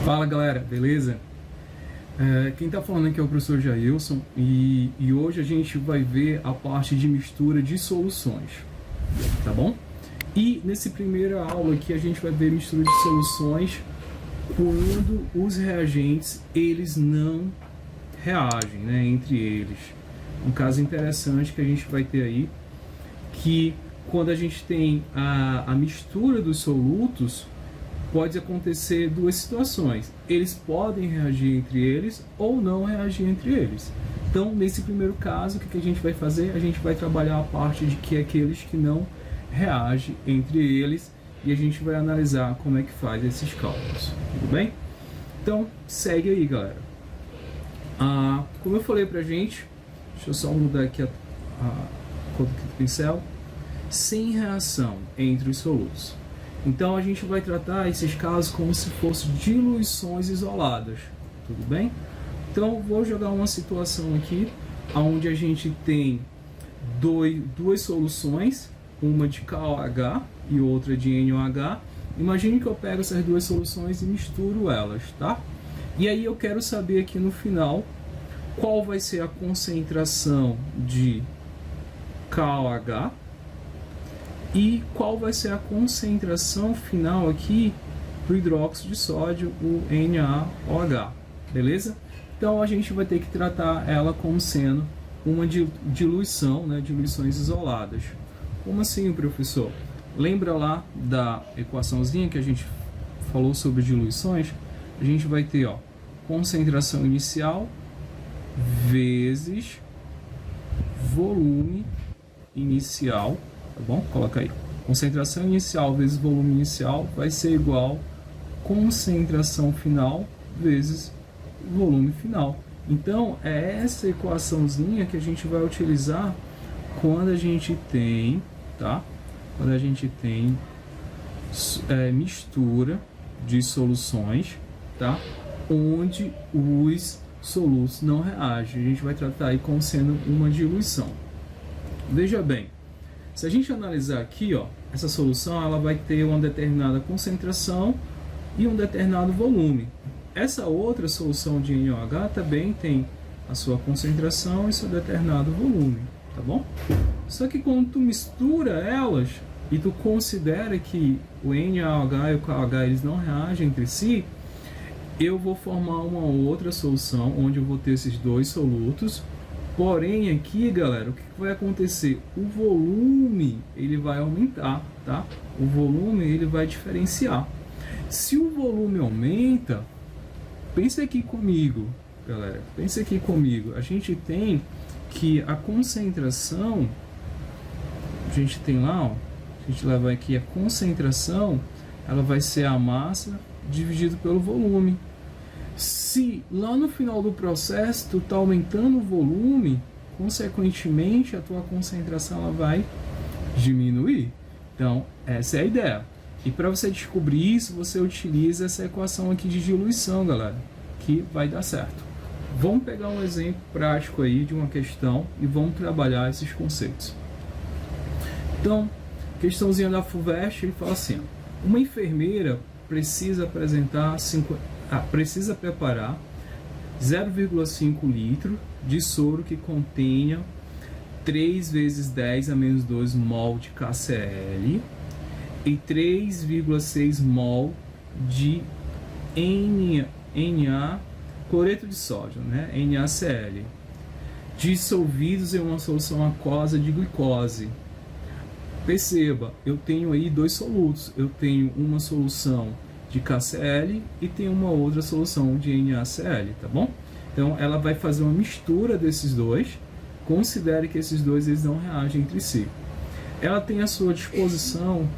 Fala galera, beleza? Quem tá falando aqui é o professor Jailson e hoje a gente vai ver a parte de mistura de soluções, tá bom? E nessa primeira aula aqui a gente vai ver mistura de soluções quando os reagentes eles não reagem, né, entre eles. Um caso interessante que a gente vai ter aí, que quando a gente tem a mistura dos solutos, pode acontecer duas situações. Eles podem reagir entre eles ou não reagir entre eles. Então, nesse primeiro caso, o que a gente vai fazer? A gente vai trabalhar a parte de que aqueles que não reagem entre eles e a gente vai analisar como é que faz esses cálculos. Tudo bem? Então, segue aí, galera. Como eu falei pra gente, deixa eu só mudar aqui a cor do pincel. Sem reação entre os solutos. Então a gente vai tratar esses casos como se fossem diluições isoladas, tudo bem? Então vou jogar uma situação aqui, onde a gente tem duas soluções, uma de KOH e outra de NOH. Imagine que eu pego essas duas soluções e misturo elas, tá? E aí eu quero saber aqui no final qual vai ser a concentração de KOH e qual vai ser a concentração final aqui do hidróxido de sódio, o NaOH, beleza? Então a gente vai ter que tratar ela como sendo uma diluição, né, diluições isoladas. Como assim, professor? Lembra lá da equaçãozinha que a gente falou sobre diluições? A gente vai ter, ó, concentração inicial vezes volume inicial. Tá bom? Coloca aí. Concentração inicial vezes volume inicial vai ser igual concentração final vezes volume final. Então, é essa equaçãozinha que a gente vai utilizar quando a gente tem, tá? Quando a gente tem mistura de soluções, tá? Onde os solutos não reagem. A gente vai tratar aí como sendo uma diluição. Veja bem. Se a gente analisar aqui, ó, essa solução ela vai ter uma determinada concentração e um determinado volume. Essa outra solução de NaOH também tem a sua concentração e seu determinado volume, tá bom? Só que quando tu mistura elas e tu considera que o NaOH e o KOH eles não reagem entre si, eu vou formar uma outra solução onde eu vou ter esses dois solutos. Porém aqui, galera, o que vai acontecer? O volume ele vai aumentar, tá? O volume ele vai diferenciar. Se o volume aumenta, pensa aqui comigo, galera. Pensa aqui comigo. A gente tem que a concentração, a gente tem lá, ó, a gente leva aqui a concentração, ela vai ser a massa dividido pelo volume. Se lá no final do processo tu está aumentando o volume, consequentemente a tua concentração ela vai diminuir. Então essa é a ideia. E para você descobrir isso, você utiliza essa equação aqui de diluição, galera, que vai dar certo. Vamos pegar um exemplo prático aí de uma questão e vamos trabalhar esses conceitos. Então, questãozinha da FUVEST, ele fala assim: uma enfermeira precisa preparar 0,5 litro de soro que contenha 3 vezes 10 a menos 2 mol de KCl e 3,6 mol de Na, cloreto de sódio, né? NaCl, dissolvidos em uma solução aquosa de glicose. Perceba, eu tenho aí dois solutos. Eu tenho uma solução de KCl e tem uma outra solução de NaCl, tá bom? Então ela vai fazer uma mistura desses dois. Considere que esses dois eles não reagem entre si. Ela tem à sua disposição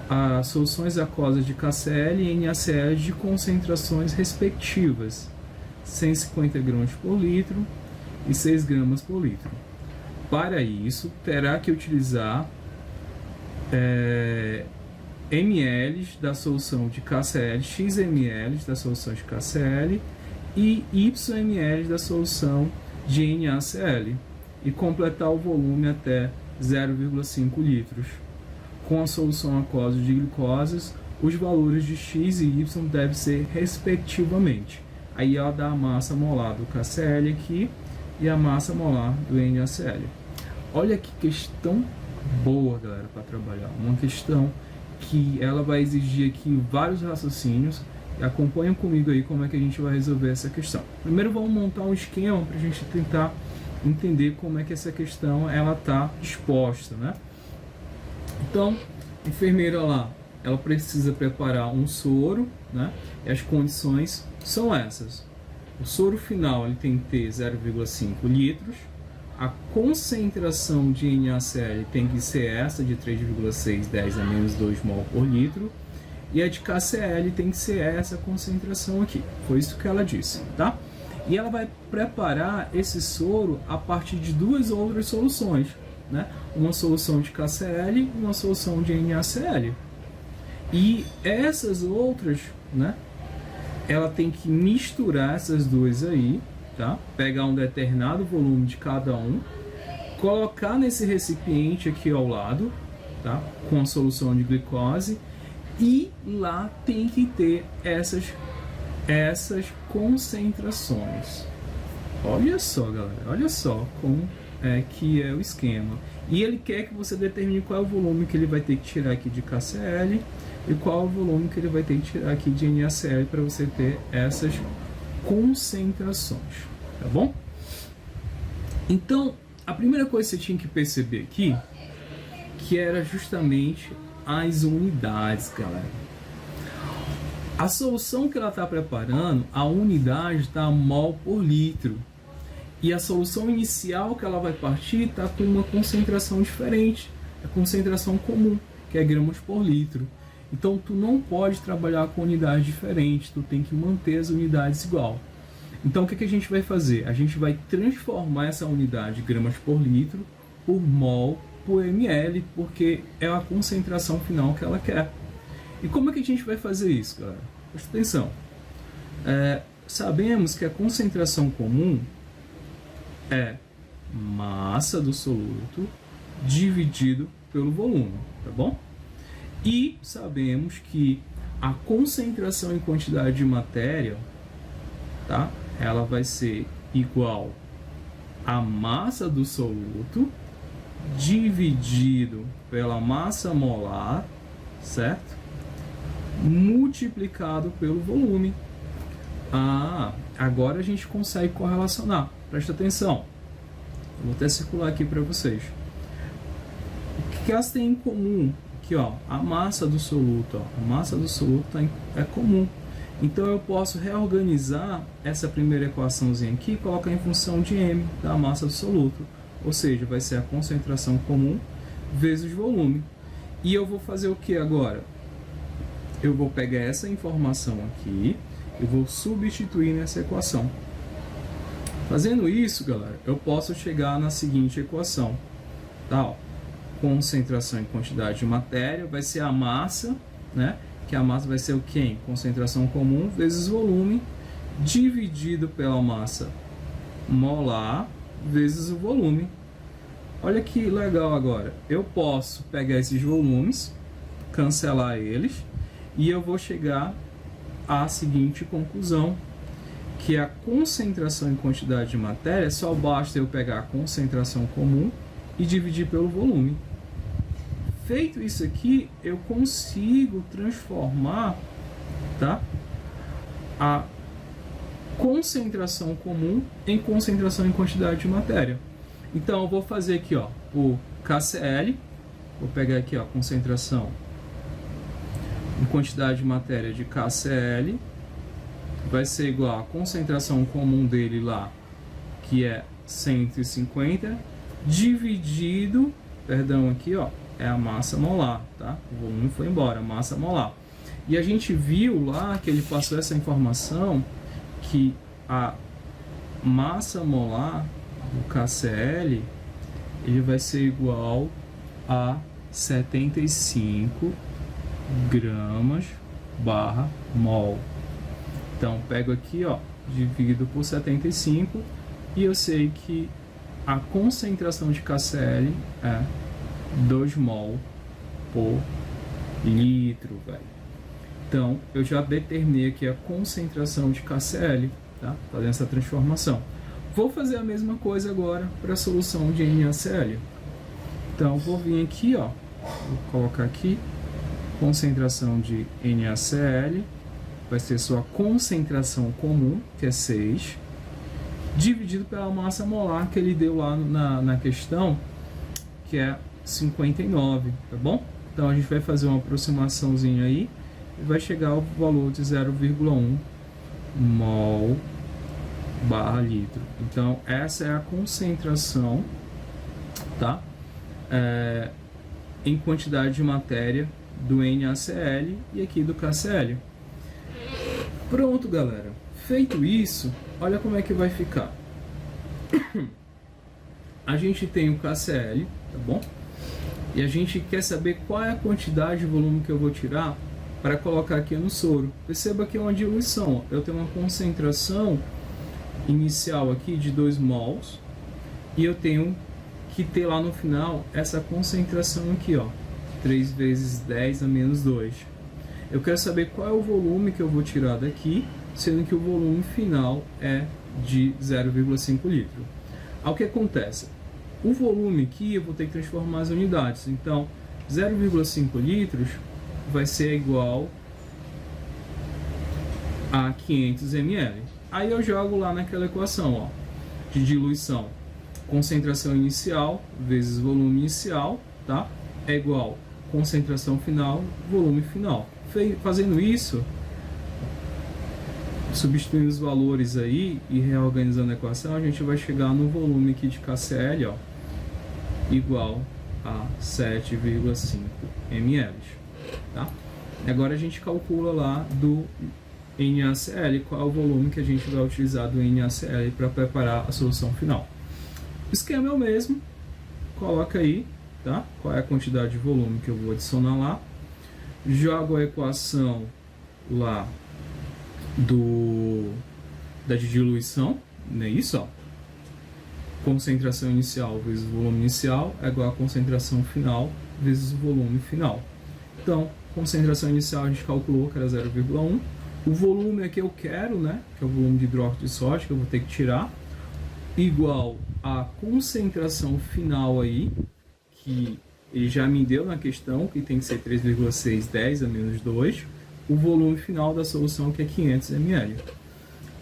as soluções aquosas de KCl e NaCl de concentrações respectivas, 150 gramas por litro e 6 gramas por litro. Para isso, terá que utilizar ml da solução de KCl, x ml da solução de KCl e y ml da solução de NaCl e completar o volume até 0,5 litros. Com a solução aquosa de glicoses, os valores de X e Y devem ser respectivamente. Aí ela dá a massa molar do KCl aqui e a massa molar do NaCl. Olha que questão boa, galera, para trabalhar. Uma questão que ela vai exigir aqui vários raciocínios. Acompanha comigo aí como é que a gente vai resolver essa questão. Primeiro vamos montar um esquema para a gente tentar entender como é que essa questão ela está exposta, né? Então, a enfermeira lá, ela precisa preparar um soro, né? E as condições são essas. O soro final ele tem que ter 0,5 litros. A concentração de NaCl tem que ser essa de 3,6 10 a menos 2 mol por litro. E a de KCl tem que ser essa concentração aqui. Foi isso que ela disse, tá? E ela vai preparar esse soro a partir de duas outras soluções, né? Uma solução de KCl e uma solução de NaCl. E essas outras, né? Ela tem que misturar essas duas aí, tá? Pegar um determinado volume de cada um, colocar nesse recipiente aqui ao lado, tá? Com a solução de glicose, e lá tem que ter essas concentrações. Olha só, galera, olha só como é que é o esquema. E ele quer que você determine qual é o volume que ele vai ter que tirar aqui de KCl e qual é o volume que ele vai ter que tirar aqui de NaCl para você ter essas concentrações, tá bom? Então, a primeira coisa que você tinha que perceber aqui, que era justamente as unidades, galera. A solução que ela está preparando, a unidade está mol por litro. E a solução inicial que ela vai partir está com uma concentração diferente, a concentração comum, que é gramas por litro. Então, tu não pode trabalhar com unidades diferentes, tu tem que manter as unidades igual. Então, o que a gente vai fazer? A gente vai transformar essa unidade de gramas por litro por mol por ml, porque é a concentração final que ela quer. E como é que a gente vai fazer isso, galera? Presta atenção. Sabemos que a concentração comum é massa do soluto dividido pelo volume, tá bom? E sabemos que a concentração em quantidade de matéria, tá? Ela vai ser igual à massa do soluto dividido pela massa molar, certo? Multiplicado pelo volume. Agora a gente consegue correlacionar. Presta atenção. Eu vou até circular aqui para vocês. O que elas têm em comum? Aqui, ó, a massa do soluto. Ó, a massa do soluto é comum. Então eu posso reorganizar essa primeira equaçãozinha aqui e colocar em função de m da massa do soluto. Ou seja, vai ser a concentração comum vezes volume. E eu vou fazer o que agora? Eu vou pegar essa informação aqui e vou substituir nessa equação. Fazendo isso, galera, eu posso chegar na seguinte equação. Tá, ó. Concentração em quantidade de matéria vai ser a massa, né? Que a massa vai ser o quê? Concentração comum vezes volume dividido pela massa molar vezes o volume. Olha que legal agora. Eu posso pegar esses volumes, cancelar eles, e eu vou chegar à seguinte conclusão, que a concentração em quantidade de matéria, só basta eu pegar a concentração comum e dividir pelo volume. Feito isso aqui, eu consigo transformar, tá, a concentração comum em concentração em quantidade de matéria. Então eu vou fazer aqui, ó, o KCl, vou pegar aqui, ó, a concentração em quantidade de matéria de KCl, vai ser igual a concentração comum dele lá, que é 150, dividido, perdão, aqui, ó, é a massa molar, tá? O volume foi embora, a massa molar. E a gente viu lá que ele passou essa informação que a massa molar do KCl ele vai ser igual a 75 gramas barra mol. Então pego aqui, ó, divido por 75 e eu sei que a concentração de KCl é 2 mol por litro, velho. Então, eu já determinei aqui a concentração de KCl, tá? Fazendo essa transformação. Vou fazer a mesma coisa agora para a solução de NaCl. Então, vou vir aqui, ó, vou colocar aqui, concentração de NaCl, vai ser sua concentração comum, que é 6, dividido pela massa molar que ele deu lá na questão, que é 59, tá bom? Então, a gente vai fazer uma aproximaçãozinha aí, e vai chegar ao valor de 0,1 mol barra litro. Então, essa é a concentração, tá? Em quantidade de matéria do NaCl e aqui do KCl. Pronto, galera. Feito isso, olha como é que vai ficar. A gente tem o KCl, tá bom? E a gente quer saber qual é a quantidade de volume que eu vou tirar para colocar aqui no soro. Perceba que é uma diluição. Eu tenho uma concentração inicial aqui de 2 mols e eu tenho que ter lá no final essa concentração aqui, ó, 3 vezes 10 a menos 2. Eu quero saber qual é o volume que eu vou tirar daqui, sendo que o volume final é de 0,5 litro. Ao que acontece? O volume aqui eu vou ter que transformar as unidades. Então, 0,5 litros vai ser igual a 500 ml. Aí eu jogo lá naquela equação, ó, de diluição. Concentração inicial vezes volume inicial, tá? É igual concentração final, volume final. Fazendo isso, substituindo os valores aí e reorganizando a equação, a gente vai chegar no volume aqui de KCl, ó, igual a 7,5 ml, tá? Agora a gente calcula lá do NaCl, qual é o volume que a gente vai utilizar do NaCl para preparar a solução final. O esquema é o mesmo, coloca aí, tá? Qual é a quantidade de volume que eu vou adicionar lá, jogo a equação lá da diluição, não é isso, ó? Concentração inicial vezes volume inicial é igual a concentração final vezes o volume final. Então, concentração inicial a gente calculou que era 0,1. O volume é que eu quero, né, que é o volume de hidróxido de sódio, que eu vou ter que tirar, igual a concentração final aí, que ele já me deu na questão, que tem que ser 3,610 a menos 2, o volume final da solução, que é 500 ml.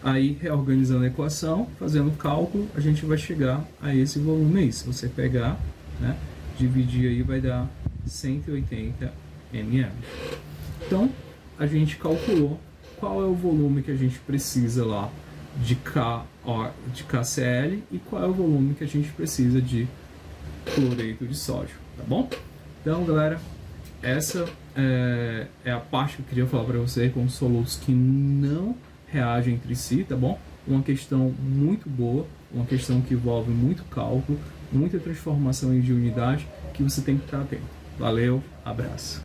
Aí, reorganizando a equação, fazendo o cálculo, a gente vai chegar a esse volume aí. Se você pegar, né, dividir aí, vai dar 180 ml. Então, a gente calculou qual é o volume que a gente precisa lá de KCl e qual é o volume que a gente precisa de cloreto de sódio, tá bom? Então, galera, essa é a parte que eu queria falar para vocês com solutos que não reagem entre si, tá bom? Uma questão muito boa, uma questão que envolve muito cálculo, muita transformação de unidade que você tem que estar atento. Valeu, abraço!